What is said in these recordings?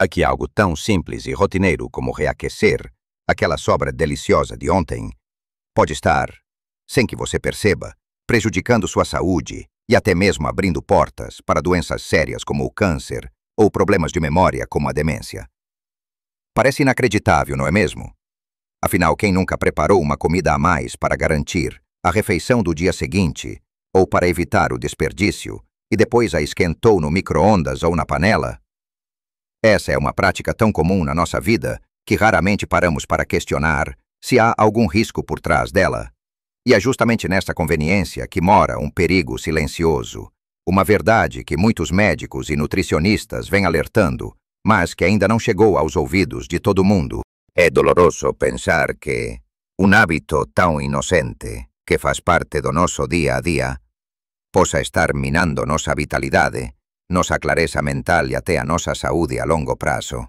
Aqui algo tão simples e rotineiro como reaquecer aquela sobra deliciosa de ontem pode estar, sem que você perceba, prejudicando sua saúde e até mesmo abrindo portas para doenças sérias como o câncer ou problemas de memória como a demência. Parece inacreditável, não é mesmo? Afinal, quem nunca preparou uma comida a mais para garantir a refeição do dia seguinte ou para evitar o desperdício e depois a esquentou no micro-ondas ou na panela? Essa é uma prática tão comum na nossa vida que raramente paramos para questionar se há algum risco por trás dela. E é justamente nesta conveniência que mora um perigo silencioso, uma verdade que muitos médicos e nutricionistas vêm alertando, mas que ainda não chegou aos ouvidos de todo mundo. É doloroso pensar que um hábito tão inocente, que faz parte do nosso dia a dia, possa estar minando nossa vitalidade, nossa clareza mental e até a nossa saúde a longo prazo.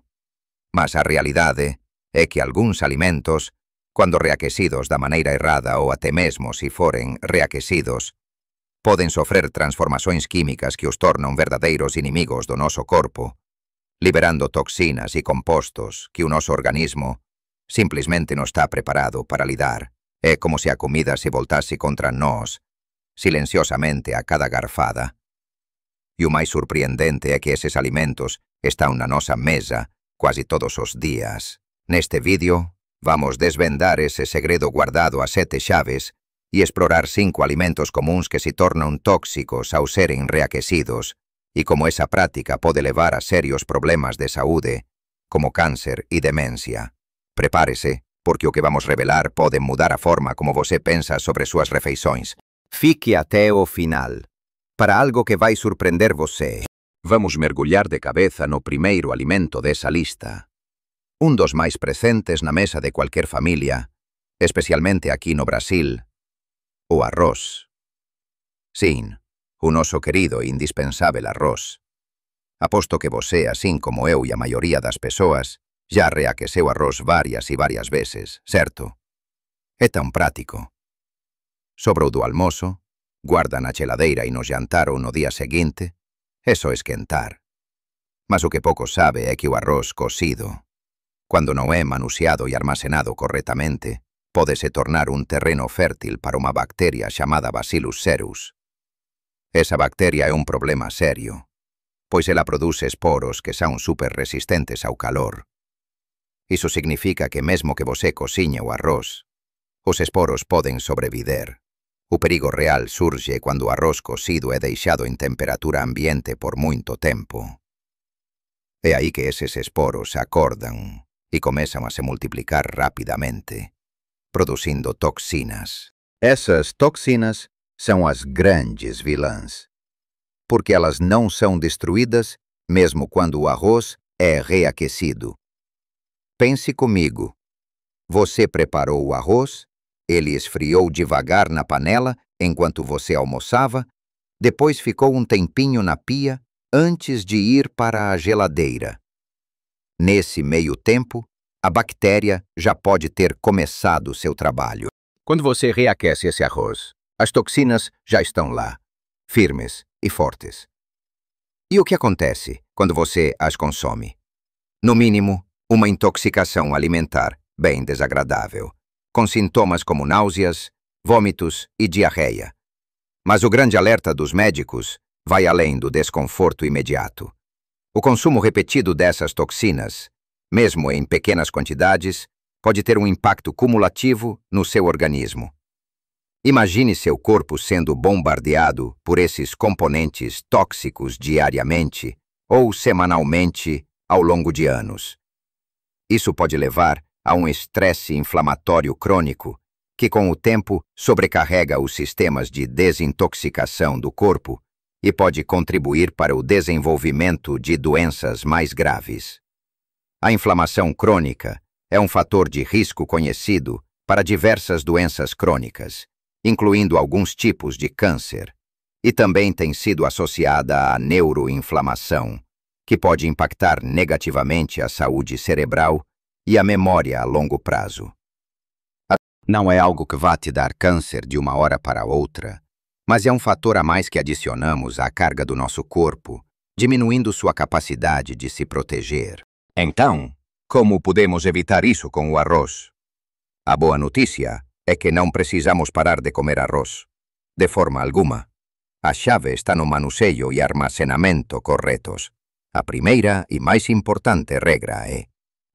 Mas a realidade é que alguns alimentos, quando reaquecidos da maneira errada ou até mesmo se forem reaquecidos, podem sofrer transformações químicas que os tornam verdadeiros inimigos do nosso corpo, liberando toxinas e compostos que o nosso organismo simplesmente não está preparado para lidar. É como se a comida se voltasse contra nós, silenciosamente a cada garfada. E o mais surpreendente é que esses alimentos estão na nossa mesa quase todos os dias. Neste vídeo, vamos desvendar esse segredo guardado a 7 chaves e explorar 5 alimentos comuns que se tornam tóxicos ao serem reaquecidos e como essa prática pode levar a sérios problemas de saúde, como câncer e demência. Prepare-se, porque o que vamos revelar pode mudar a forma como você pensa sobre suas refeições. Fique até o final, para algo que vai surpreender você. Vamos mergulhar de cabeça no primeiro alimento dessa lista. Um dos mais presentes na mesa de qualquer família, especialmente aqui no Brasil, o arroz. Sim, o nosso querido e indispensável arroz. Aposto que você, assim como eu e a maioria das pessoas, já reaqueceu arroz várias e várias vezes, certo? É tão prático. Sobrou do almoço, guarda na geladeira e no jantar ou no dia seguinte, é só esquentar. Mas o que pouco sabe é que o arroz cozido, quando não é manuseado e armazenado corretamente, pode se tornar um terreno fértil para uma bactéria chamada Bacillus cereus. Essa bactéria é um problema sério, pois ela produz esporos que são super resistentes ao calor. Isso significa que mesmo que você cozinhe o arroz, os esporos podem sobreviver. O perigo real surge quando o arroz cozido é deixado em temperatura ambiente por muito tempo. É aí que esses esporos acordam e começam a se multiplicar rapidamente, produzindo toxinas. Essas toxinas são as grandes vilãs, porque elas não são destruídas mesmo quando o arroz é reaquecido. Pense comigo. Você preparou o arroz, ele esfriou devagar na panela enquanto você almoçava, depois ficou um tempinho na pia antes de ir para a geladeira. Nesse meio tempo, a bactéria já pode ter começado seu trabalho. Quando você reaquece esse arroz, as toxinas já estão lá, firmes e fortes. E o que acontece quando você as consome? No mínimo, uma intoxicação alimentar bem desagradável, com sintomas como náuseas, vômitos e diarreia. Mas o grande alerta dos médicos vai além do desconforto imediato. O consumo repetido dessas toxinas, mesmo em pequenas quantidades, pode ter um impacto cumulativo no seu organismo. Imagine seu corpo sendo bombardeado por esses componentes tóxicos diariamente ou semanalmente ao longo de anos. Isso pode levar a um estresse inflamatório crônico, que com o tempo sobrecarrega os sistemas de desintoxicação do corpo e pode contribuir para o desenvolvimento de doenças mais graves. A inflamação crônica é um fator de risco conhecido para diversas doenças crônicas, incluindo alguns tipos de câncer, e também tem sido associada à neuroinflamação, que pode impactar negativamente a saúde cerebral e a memória a longo prazo. Não é algo que vá te dar câncer de uma hora para outra, mas é um fator a mais que adicionamos à carga do nosso corpo, diminuindo sua capacidade de se proteger. Então, como podemos evitar isso com o arroz? A boa notícia é que não precisamos parar de comer arroz, de forma alguma. A chave está no manuseio e armazenamento corretos. A primeira e mais importante regra é: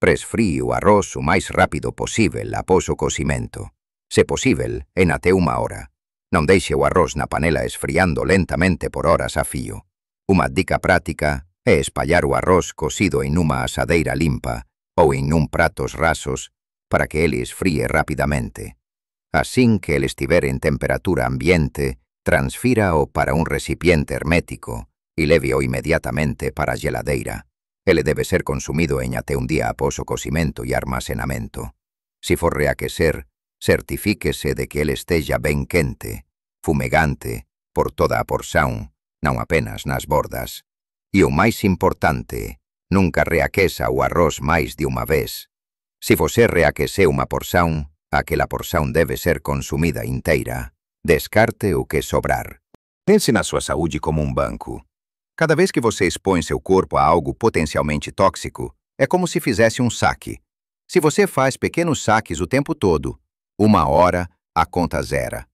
presfrie o arroz o mais rápido possível após o cozimento. Se possível, em até 1 hora. Não deixe o arroz na panela esfriando lentamente por horas a fio. Uma dica prática é espalhar o arroz cozido em uma assadeira limpa ou em pratos rasos para que ele esfrie rapidamente. Assim que ele estiver em temperatura ambiente, transfira-o para um recipiente hermético e leve-o imediatamente para a geladeira. Ele deve ser consumido em até dia após o cozimento e armazenamento. Se for reaquecer, certifique-se de que ele esteja bem quente, fumegante, por toda a porção, não apenas nas bordas. E o mais importante, nunca reaqueça o arroz mais de uma vez. Se você reaqueceu uma porção, aquela porção deve ser consumida inteira. Descarte o que sobrar. Pense na sua saúde como um banco. Cada vez que você expõe seu corpo a algo potencialmente tóxico, é como se fizesse um saque. Se você faz pequenos saques o tempo todo, 1 hora, a conta zera.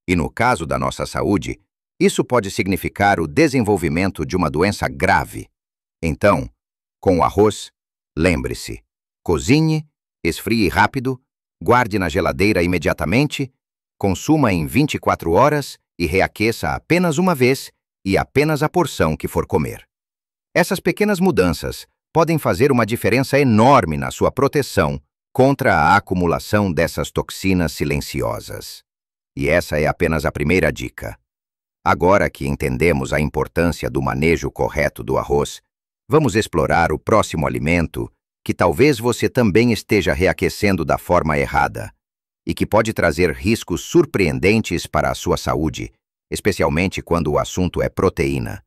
E no caso da nossa saúde, isso pode significar o desenvolvimento de uma doença grave. Então, com o arroz, lembre-se: cozinhe, esfrie rápido, guarde na geladeira imediatamente, consuma em 24 horas e reaqueça apenas uma vez e apenas a porção que for comer. Essas pequenas mudanças podem fazer uma diferença enorme na sua proteção contra a acumulação dessas toxinas silenciosas. E essa é apenas a primeira dica. Agora que entendemos a importância do manejo correto do arroz, vamos explorar o próximo alimento que talvez você também esteja reaquecendo da forma errada e que pode trazer riscos surpreendentes para a sua saúde, especialmente quando o assunto é proteína.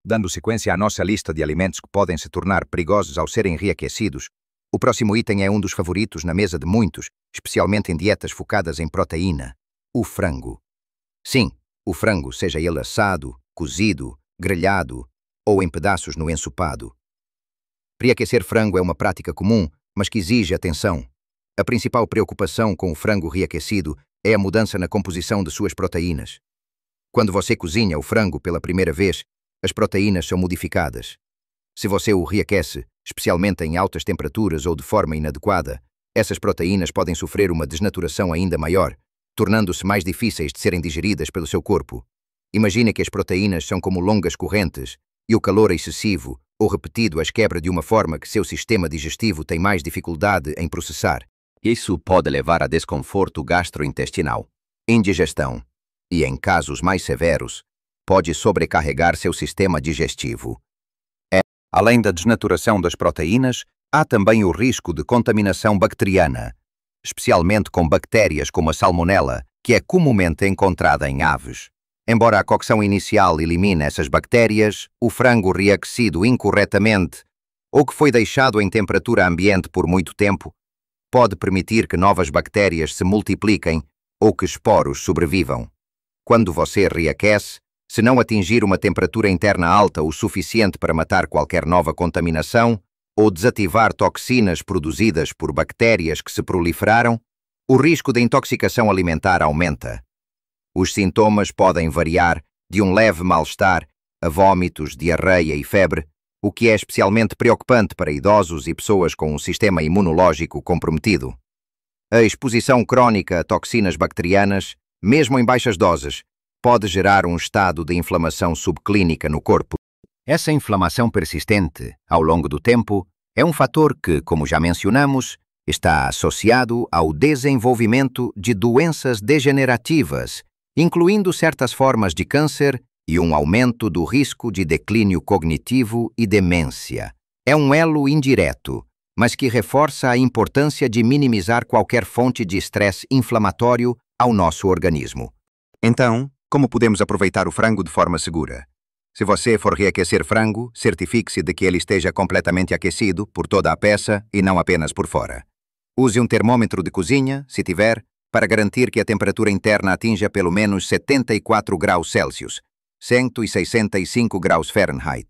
Dando sequência à nossa lista de alimentos que podem se tornar perigosos ao serem reaquecidos, o próximo item é um dos favoritos na mesa de muitos, especialmente em dietas focadas em proteína: o frango. Sim, o frango, seja ele assado, cozido, grelhado ou em pedaços no ensopado. Reaquecer frango é uma prática comum, mas que exige atenção. A principal preocupação com o frango reaquecido é a mudança na composição de suas proteínas. Quando você cozinha o frango pela primeira vez, as proteínas são modificadas. Se você o reaquece, especialmente em altas temperaturas ou de forma inadequada, essas proteínas podem sofrer uma desnaturação ainda maior, tornando-se mais difíceis de serem digeridas pelo seu corpo. Imagine que as proteínas são como longas correntes e o calor excessivo ou repetido as quebra de uma forma que seu sistema digestivo tem mais dificuldade em processar. Isso pode levar a desconforto gastrointestinal, indigestão e, em casos mais severos, pode sobrecarregar seu sistema digestivo. Além da desnaturação das proteínas, há também o risco de contaminação bacteriana, especialmente com bactérias como a salmonela, que é comumente encontrada em aves. Embora a cocção inicial elimine essas bactérias, o frango reaquecido incorretamente ou que foi deixado em temperatura ambiente por muito tempo pode permitir que novas bactérias se multipliquem ou que esporos sobrevivam. Quando você reaquece, se não atingir uma temperatura interna alta o suficiente para matar qualquer nova contaminação ou desativar toxinas produzidas por bactérias que se proliferaram, o risco de intoxicação alimentar aumenta. Os sintomas podem variar de um leve mal-estar a vômitos, diarreia e febre, o que é especialmente preocupante para idosos e pessoas com um sistema imunológico comprometido. A exposição crónica a toxinas bacterianas, mesmo em baixas doses, pode gerar um estado de inflamação subclínica no corpo. Essa inflamação persistente, ao longo do tempo, é um fator que, como já mencionamos, está associado ao desenvolvimento de doenças degenerativas, incluindo certas formas de câncer e um aumento do risco de declínio cognitivo e demência. É um elo indireto, mas que reforça a importância de minimizar qualquer fonte de estresse inflamatório ao nosso organismo. Então, como podemos aproveitar o frango de forma segura? Se você for reaquecer frango, certifique-se de que ele esteja completamente aquecido por toda a peça e não apenas por fora. Use um termômetro de cozinha, se tiver, para garantir que a temperatura interna atinja pelo menos 74 graus Celsius, 165 graus Fahrenheit.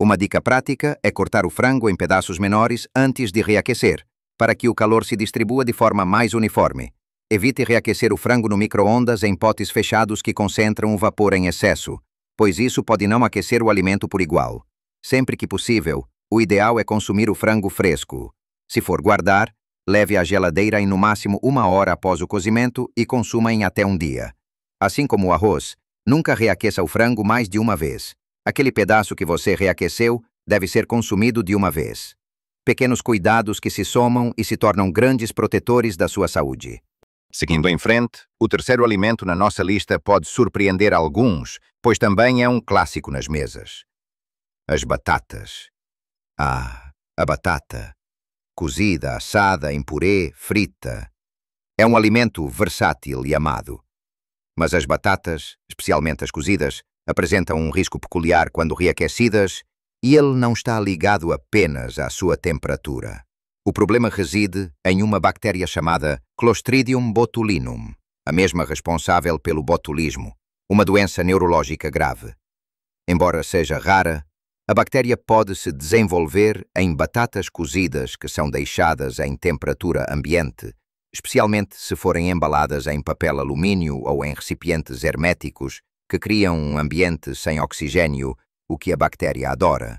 Uma dica prática é cortar o frango em pedaços menores antes de reaquecer, para que o calor se distribua de forma mais uniforme. Evite reaquecer o frango no micro-ondas em potes fechados que concentram o vapor em excesso, pois isso pode não aquecer o alimento por igual. Sempre que possível, o ideal é consumir o frango fresco. Se for guardar, leve à geladeira em no máximo 1 hora após o cozimento e consuma em até um dia. Assim como o arroz, nunca reaqueça o frango mais de uma vez. Aquele pedaço que você reaqueceu deve ser consumido de uma vez. Pequenos cuidados que se somam e se tornam grandes protetores da sua saúde. Seguindo em frente, o terceiro alimento na nossa lista pode surpreender alguns, pois também é um clássico nas mesas. As batatas. A batata. Cozida, assada, em purê, frita. É um alimento versátil e amado. Mas as batatas, especialmente as cozidas, apresentam um risco peculiar quando reaquecidas, e ele não está ligado apenas à sua temperatura. O problema reside em uma bactéria chamada Clostridium botulinum, a mesma responsável pelo botulismo, uma doença neurológica grave. Embora seja rara, a bactéria pode se desenvolver em batatas cozidas que são deixadas em temperatura ambiente, especialmente se forem embaladas em papel alumínio ou em recipientes herméticos que criam um ambiente sem oxigênio, o que a bactéria adora.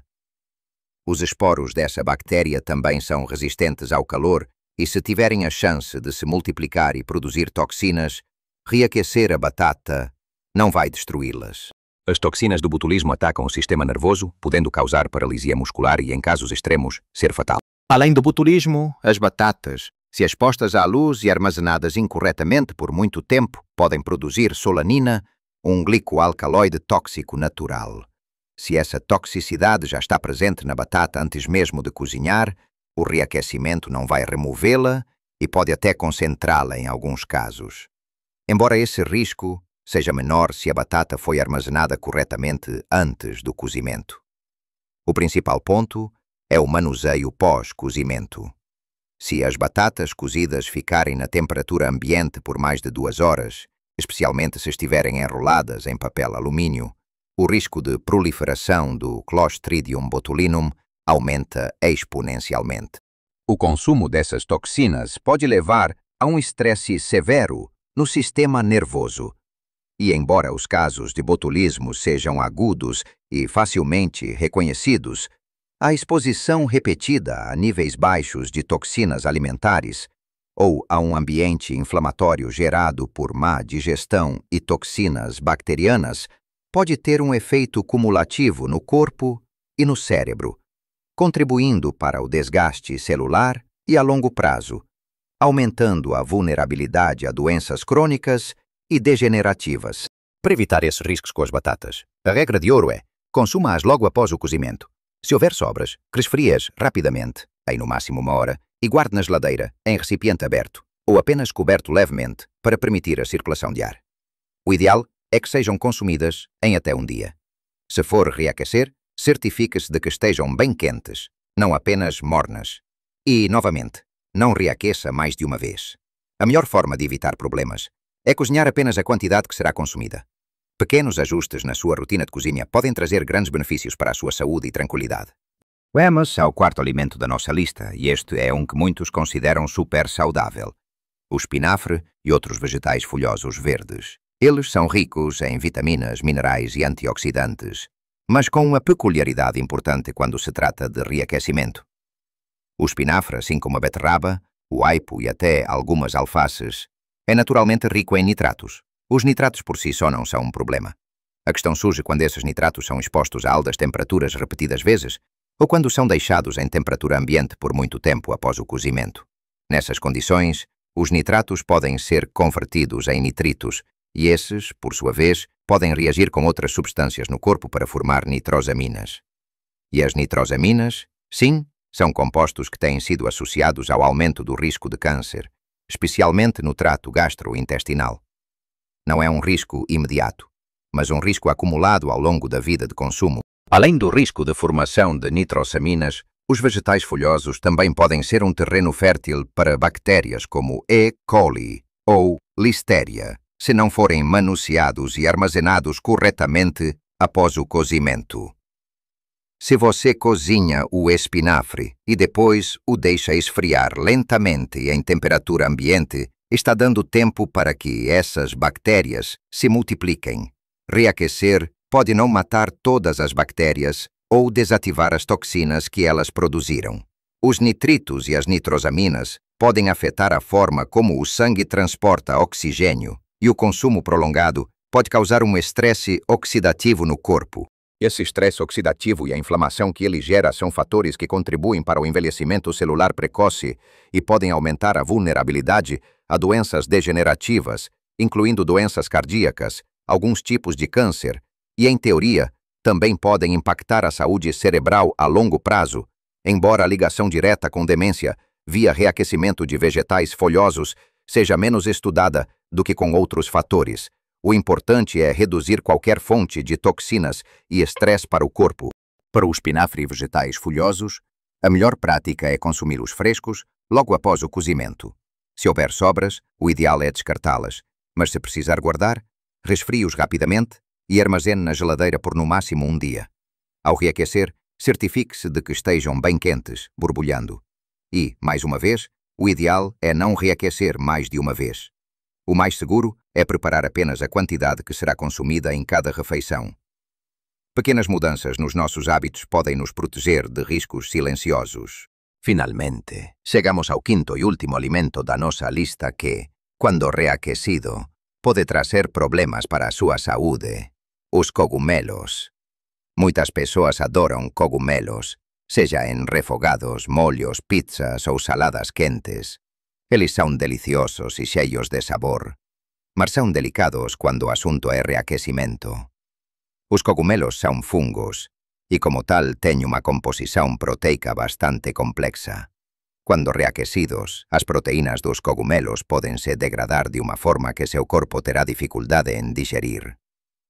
Os esporos dessa bactéria também são resistentes ao calor e, se tiverem a chance de se multiplicar e produzir toxinas, reaquecer a batata não vai destruí-las. As toxinas do botulismo atacam o sistema nervoso, podendo causar paralisia muscular e, em casos extremos, ser fatal. Além do botulismo, as batatas, se expostas à luz e armazenadas incorretamente por muito tempo, podem produzir solanina, um glicoalcaloide tóxico natural. Se essa toxicidade já está presente na batata antes mesmo de cozinhar, o reaquecimento não vai removê-la e pode até concentrá-la em alguns casos. Embora esse risco seja menor se a batata foi armazenada corretamente antes do cozimento. O principal ponto é o manuseio pós-cozimento. Se as batatas cozidas ficarem na temperatura ambiente por mais de 2 horas, especialmente se estiverem enroladas em papel alumínio, o risco de proliferação do Clostridium botulinum aumenta exponencialmente. O consumo dessas toxinas pode levar a um estresse severo no sistema nervoso. E embora os casos de botulismo sejam agudos e facilmente reconhecidos, a exposição repetida a níveis baixos de toxinas alimentares ou a um ambiente inflamatório gerado por má digestão e toxinas bacterianas pode ter um efeito cumulativo no corpo e no cérebro, contribuindo para o desgaste celular e a longo prazo, aumentando a vulnerabilidade a doenças crônicas e degenerativas. Para evitar esses riscos com as batatas, a regra de ouro é: consuma-as logo após o cozimento. Se houver sobras, resfrie-as rapidamente, em no máximo 1 hora, e guarde na geladeira, em recipiente aberto, ou apenas coberto levemente, para permitir a circulação de ar. O ideal é que sejam consumidas em até um dia. Se for reaquecer, certifique-se de que estejam bem quentes, não apenas mornas. E, novamente, não reaqueça mais de uma vez. A melhor forma de evitar problemas é cozinhar apenas a quantidade que será consumida. Pequenos ajustes na sua rotina de cozinha podem trazer grandes benefícios para a sua saúde e tranquilidade. Vamos ao quarto alimento da nossa lista, e este é um que muitos consideram super saudável: o espinafre e outros vegetais folhosos verdes. Eles são ricos em vitaminas, minerais e antioxidantes, mas com uma peculiaridade importante quando se trata de reaquecimento. O espinafre, assim como a beterraba, o aipo e até algumas alfaces, é naturalmente rico em nitratos. Os nitratos por si só não são um problema. A questão surge quando esses nitratos são expostos a altas temperaturas repetidas vezes ou quando são deixados em temperatura ambiente por muito tempo após o cozimento. Nessas condições, os nitratos podem ser convertidos em nitritos e esses, por sua vez, podem reagir com outras substâncias no corpo para formar nitrosaminas. E as nitrosaminas, sim, são compostos que têm sido associados ao aumento do risco de câncer, especialmente no trato gastrointestinal. Não é um risco imediato, mas um risco acumulado ao longo da vida de consumo. Além do risco de formação de nitrosaminas, os vegetais folhosos também podem ser um terreno fértil para bactérias como E. coli ou Listeria, se não forem manuseados e armazenados corretamente após o cozimento. Se você cozinha o espinafre e depois o deixa esfriar lentamente em temperatura ambiente, está dando tempo para que essas bactérias se multipliquem. Reaquecer pode não matar todas as bactérias ou desativar as toxinas que elas produziram. Os nitritos e as nitrosaminas podem afetar a forma como o sangue transporta oxigênio, e o consumo prolongado pode causar um estresse oxidativo no corpo. Esse estresse oxidativo e a inflamação que ele gera são fatores que contribuem para o envelhecimento celular precoce e podem aumentar a vulnerabilidade a doenças degenerativas, incluindo doenças cardíacas, alguns tipos de câncer, e, em teoria, também podem impactar a saúde cerebral a longo prazo, embora a ligação direta com demência via reaquecimento de vegetais folhosos seja menos estudada do que com outros fatores. O importante é reduzir qualquer fonte de toxinas e estresse para o corpo. Para o espinafre e vegetais folhosos, a melhor prática é consumi-los frescos logo após o cozimento. Se houver sobras, o ideal é descartá-las, mas se precisar guardar, resfrie-os rapidamente e armazene na geladeira por no máximo um dia. Ao reaquecer, certifique-se de que estejam bem quentes, borbulhando. E, mais uma vez, o ideal é não reaquecer mais de uma vez. O mais seguro é preparar apenas a quantidade que será consumida em cada refeição. Pequenas mudanças nos nossos hábitos podem nos proteger de riscos silenciosos. Finalmente, chegamos ao quinto e último alimento da nossa lista que, quando reaquecido, pode trazer problemas para a sua saúde: os cogumelos. Muitas pessoas adoram cogumelos, seja em refogados, molhos, pizzas ou saladas quentes. Eles são deliciosos e cheios de sabor, mas são delicados quando o assunto é reaquecimento. Os cogumelos são fungos e, como tal, têm uma composição proteica bastante complexa. Quando reaquecidos, as proteínas dos cogumelos podem se degradar de uma forma que seu corpo terá dificuldade em digerir.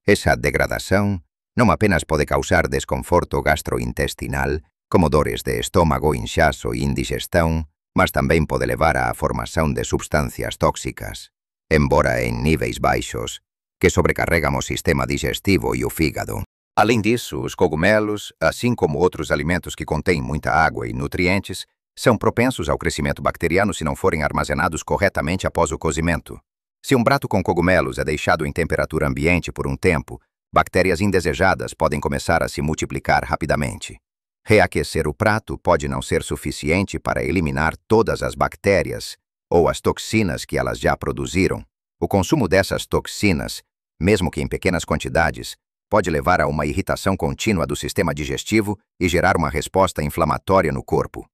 Essa degradação não apenas pode causar desconforto gastrointestinal, como dores de estômago, inchaço e indigestão, mas também pode levar à formação de substâncias tóxicas, embora em níveis baixos, que sobrecarregam o sistema digestivo e o fígado. Além disso, os cogumelos, assim como outros alimentos que contêm muita água e nutrientes, são propensos ao crescimento bacteriano se não forem armazenados corretamente após o cozimento. Se um prato com cogumelos é deixado em temperatura ambiente por um tempo, bactérias indesejadas podem começar a se multiplicar rapidamente. Reaquecer o prato pode não ser suficiente para eliminar todas as bactérias ou as toxinas que elas já produziram. O consumo dessas toxinas, mesmo que em pequenas quantidades, pode levar a uma irritação contínua do sistema digestivo e gerar uma resposta inflamatória no corpo.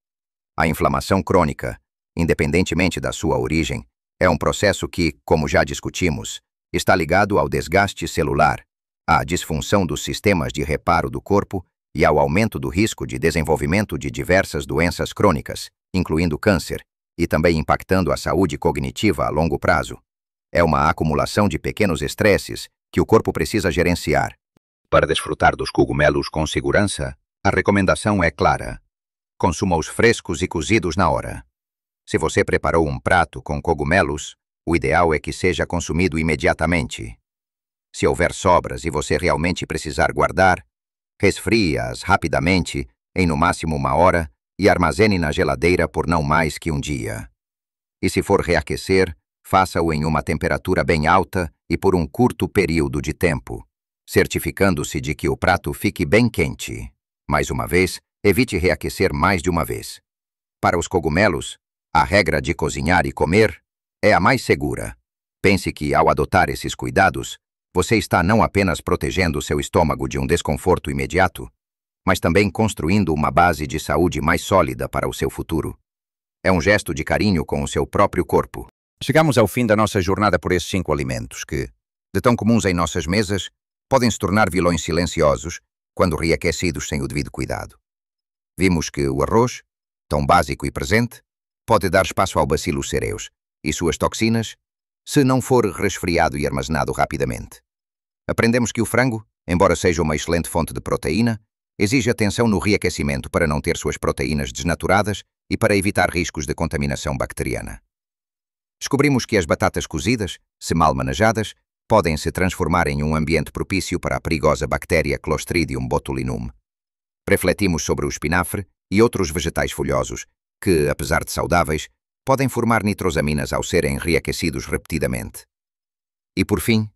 A inflamação crônica, independentemente da sua origem, é um processo que, como já discutimos, está ligado ao desgaste celular, à disfunção dos sistemas de reparo do corpo e ao aumento do risco de desenvolvimento de diversas doenças crônicas, incluindo câncer, e também impactando a saúde cognitiva a longo prazo. É uma acumulação de pequenos estresses que o corpo precisa gerenciar. Para desfrutar dos cogumelos com segurança, a recomendação é clara: consuma-os frescos e cozidos na hora. Se você preparou um prato com cogumelos, o ideal é que seja consumido imediatamente. Se houver sobras e você realmente precisar guardar, resfrie-as rapidamente, em no máximo uma hora, e armazene na geladeira por não mais que um dia. E se for reaquecer, faça-o em uma temperatura bem alta e por um curto período de tempo, certificando-se de que o prato fique bem quente. Mais uma vez, evite reaquecer mais de uma vez. Para os cogumelos, a regra de cozinhar e comer é a mais segura. Pense que, ao adotar esses cuidados, você está não apenas protegendo seu estômago de um desconforto imediato, mas também construindo uma base de saúde mais sólida para o seu futuro. É um gesto de carinho com o seu próprio corpo. Chegamos ao fim da nossa jornada por esses 5 alimentos que, de tão comuns em nossas mesas, podem se tornar vilões silenciosos quando reaquecidos sem o devido cuidado. Vimos que o arroz, tão básico e presente, pode dar espaço ao bacillus cereus e suas toxinas, se não for resfriado e armazenado rapidamente. Aprendemos que o frango, embora seja uma excelente fonte de proteína, exige atenção no reaquecimento para não ter suas proteínas desnaturadas e para evitar riscos de contaminação bacteriana. Descobrimos que as batatas cozidas, se mal manejadas, podem se transformar em um ambiente propício para a perigosa bactéria Clostridium botulinum. Refletimos sobre o espinafre e outros vegetais folhosos que, apesar de saudáveis, podem formar nitrosaminas ao serem reaquecidos repetidamente. E por fim,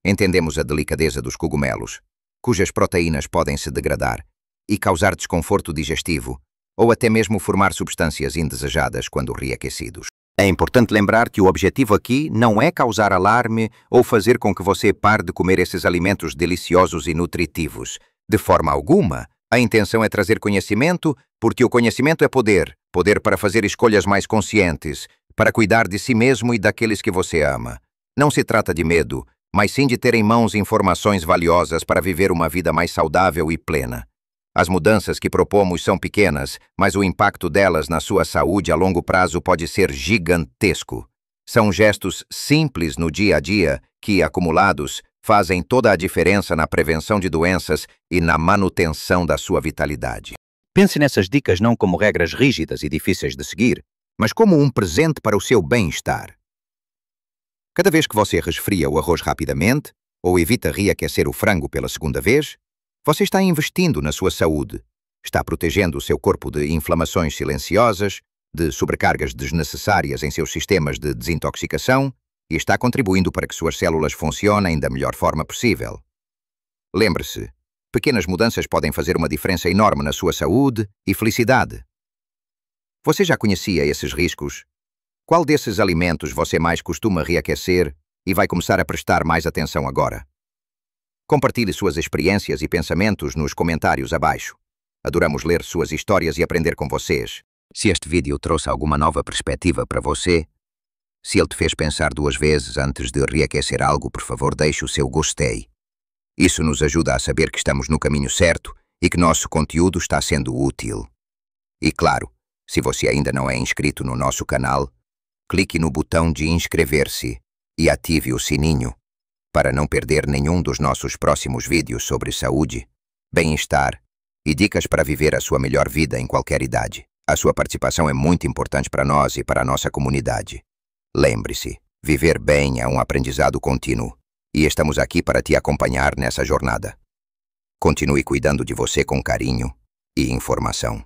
entendemos a delicadeza dos cogumelos, cujas proteínas podem se degradar e causar desconforto digestivo ou até mesmo formar substâncias indesejadas quando reaquecidos. É importante lembrar que o objetivo aqui não é causar alarme ou fazer com que você pare de comer esses alimentos deliciosos e nutritivos. De forma alguma, a intenção é trazer conhecimento, porque o conhecimento é poder. Poder para fazer escolhas mais conscientes, para cuidar de si mesmo e daqueles que você ama. Não se trata de medo, mas sim de ter em mãos informações valiosas para viver uma vida mais saudável e plena. As mudanças que propomos são pequenas, mas o impacto delas na sua saúde a longo prazo pode ser gigantesco. São gestos simples no dia a dia que, acumulados, fazem toda a diferença na prevenção de doenças e na manutenção da sua vitalidade. Pense nessas dicas não como regras rígidas e difíceis de seguir, mas como um presente para o seu bem-estar. Cada vez que você resfria o arroz rapidamente ou evita reaquecer o frango pela segunda vez, você está investindo na sua saúde, está protegendo o seu corpo de inflamações silenciosas, de sobrecargas desnecessárias em seus sistemas de desintoxicação e está contribuindo para que suas células funcionem da melhor forma possível. Lembre-se, pequenas mudanças podem fazer uma diferença enorme na sua saúde e felicidade. Você já conhecia esses riscos? Qual desses alimentos você mais costuma reaquecer e vai começar a prestar mais atenção agora? Compartilhe suas experiências e pensamentos nos comentários abaixo. Adoramos ler suas histórias e aprender com vocês. Se este vídeo trouxe alguma nova perspectiva para você, se ele te fez pensar 2 vezes antes de reaquecer algo, por favor, deixe o seu gostei. Isso nos ajuda a saber que estamos no caminho certo e que nosso conteúdo está sendo útil. E claro, se você ainda não é inscrito no nosso canal, clique no botão de inscrever-se e ative o sininho para não perder nenhum dos nossos próximos vídeos sobre saúde, bem-estar e dicas para viver a sua melhor vida em qualquer idade. A sua participação é muito importante para nós e para a nossa comunidade. Lembre-se, viver bem é um aprendizado contínuo e estamos aqui para te acompanhar nessa jornada. Continue cuidando de você com carinho e informação.